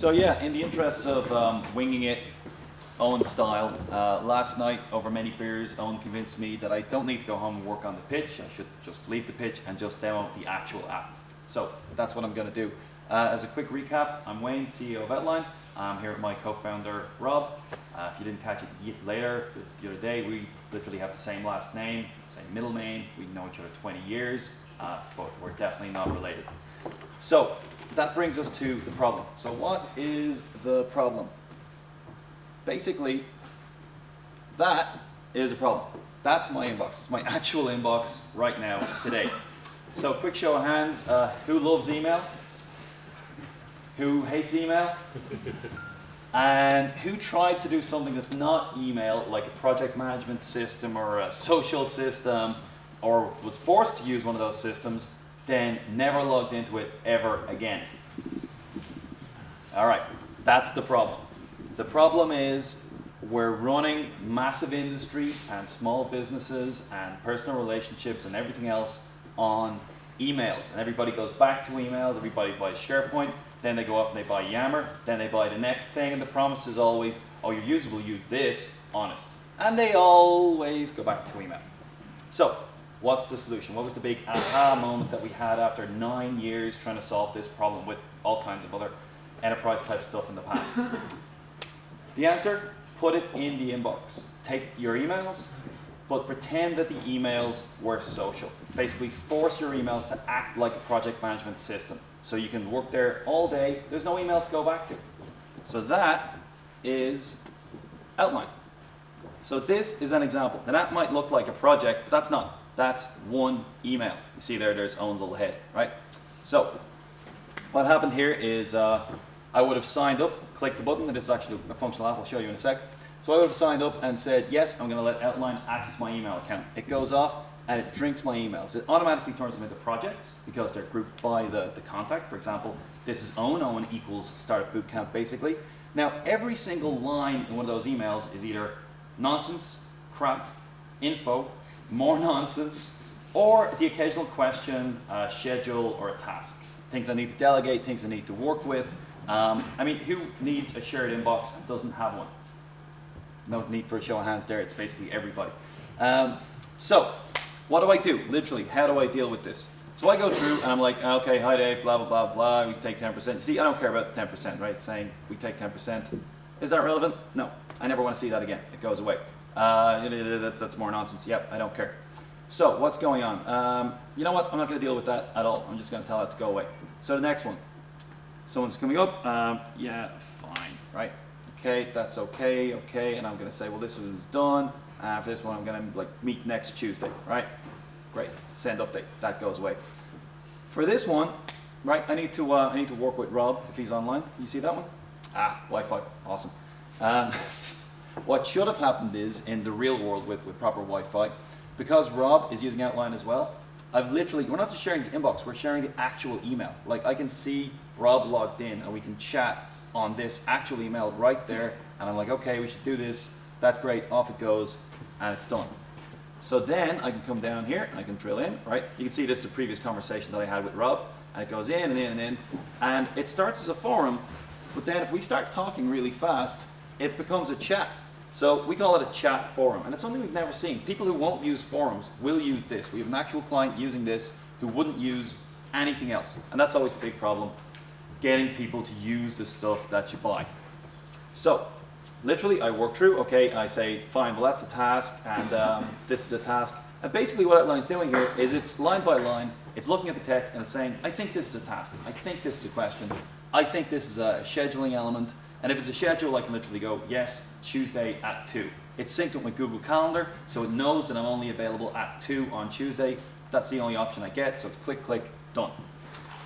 So yeah, in the interest of winging it, Eoghan style, last night over many beers, Eoghan convinced me that I don't need to go home and work on the pitch. I should just leave the pitch and just demo the actual app. So that's what I'm going to do. As a quick recap, I'm Wayne, CEO of Outline. I'm here with my co-founder, Rob. If you didn't catch it later, the other day, we literally have the same last name, same middle name. We know each other 20 years, but we're definitely not related. So that brings us to the problem. So what is the problem? Basically, that is a problem. That's my inbox. It's my actual inbox right now, today. So quick show of hands, who loves email? Who hates email? And who tried to do something that's not email, like a project management system or a social system, or was forced to use one of those systems, then never logged into it ever again? All right, that's the problem. The problem is we're running massive industries and small businesses and personal relationships and everything else on emails. And everybody goes back to emails, everybody buys SharePoint, then they go off and they buy Yammer, then they buy the next thing, and the promise is always, oh, your users will use this, honest. And they always go back to email. So, what's the solution? What was the big aha moment that we had after 9 years trying to solve this problem with all kinds of other enterprise type stuff in the past? The answer, put it in the inbox. Take your emails, but pretend that the emails were social. Basically force your emails to act like a project management system. So you can work there all day, there's no email to go back to. So that is Outline. So this is an example. Now that might look like a project, but that's not. That's one email. You see there's Eoghan's little head, right? So what happened here is I would have signed up, clicked the button, and this is actually a functional app, I'll show you in a sec. So I would have signed up and said, yes, I'm going to let Outline access my email account. It goes off and it drinks my emails. It automatically turns them into projects because they're grouped by the contact. For example, this is Eoghan equals Startupbootcamp basically. Now every single line in one of those emails is either nonsense, crap, info, more nonsense, or the occasional question, schedule, or a task. Things I need to delegate, things I need to work with. I mean, who needs a shared inbox and doesn't have one? No need for a show of hands there, it's basically everybody. So, what do I do? Literally, how do I deal with this? So I go through and I'm like, okay, hi Dave, blah, blah, blah, blah, we take 10%. See, I don't care about 10%, right? Saying we take 10%. Is that relevant? No, I never want to see that again. It goes away. That's more nonsense. Yep, I don't care. So, what's going on? You know what? I'm not going to deal with that at all. I'm just going to tell it to go away. So the next one. Someone's coming up. Yeah, fine, right? Okay, that's okay, okay, and I'm going to say, well, this one's done. For this one, I'm going to meet next Tuesday, right? Great, send update. That goes away. For this one, right, I need to work with Rob if he's online. Can you see that one? Ah, Wi-Fi, awesome. What should have happened is in the real world with proper Wi-Fi, because Rob is using Outline as well. I've literally, we're not just sharing the inbox, we're sharing the actual email. Like I can see Rob logged in and we can chat on this actual email right there, and I'm like, okay, we should do this, that's great, off it goes, and it's done. So then I can come down here and I can drill in, right? You can see this is a previous conversation that I had with Rob, and it goes in and in and in, and it starts as a forum, but then if we start talking really fast, it becomes a chat. So we call it a chat forum, and it's something we've never seen. People who won't use forums will use this. We have an actual client using this who wouldn't use anything else, and that's always a big problem. Getting people to use the stuff that you buy. So, literally I work through, okay, I say, fine, well that's a task, and this is a task. And basically what Outline's doing here is it's line by line, it's looking at the text and it's saying, I think this is a task, I think this is a question, I think this is a scheduling element, and if it's a schedule I can literally go, yes, Tuesday at 2. It's synced up with Google Calendar, so it knows that I'm only available at 2 on Tuesday. That's the only option I get, so it's click, click, done.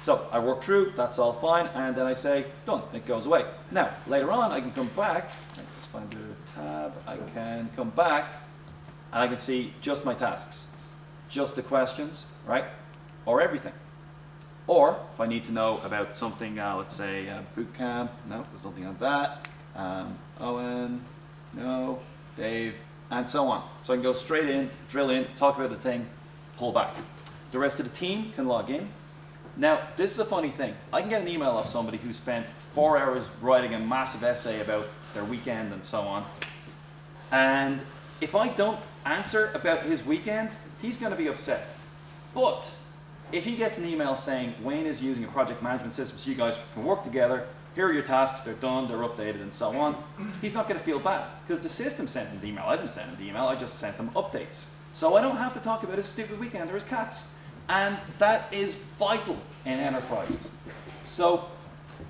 So I work through, that's all fine, and then I say, done, and it goes away. Now, later on, I can come back, let's find the tab, I can come back, and I can see just my tasks, just the questions, right, or everything. Or, if I need to know about something, let's say bootcamp, no, there's nothing on that, Eoghan, no, Dave, and so on. So I can go straight in, drill in, talk about the thing, pull back. The rest of the team can log in. Now, this is a funny thing. I can get an email off somebody who spent 4 hours writing a massive essay about their weekend and so on. And if I don't answer about his weekend, he's going to be upset. But if he gets an email saying Wayne is using a project management system so you guys can work together, here are your tasks, they're done, they're updated, and so on, he's not going to feel bad because the system sent him the email. I didn't send him the email, I just sent him updates. So I don't have to talk about his stupid weekend or his cats. And that is vital in enterprises. So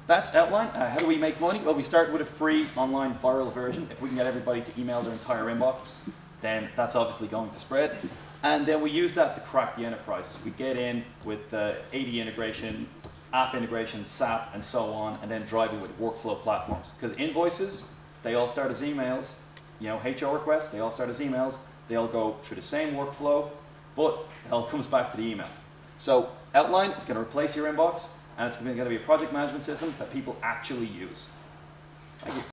that's Outline. How do we make money? Well, we start with a free online viral version. If we can get everybody to email their entire inbox, then that's obviously going to spread. And then we use that to crack the enterprises. We get in with AD integration, app integration, SAP, and so on, and then drive it with workflow platforms. Because invoices, they all start as emails. You know, HR requests, they all start as emails. They all go through the same workflow, but it all comes back to the email. So Outline is going to replace your inbox, and it's going to be a project management system that people actually use.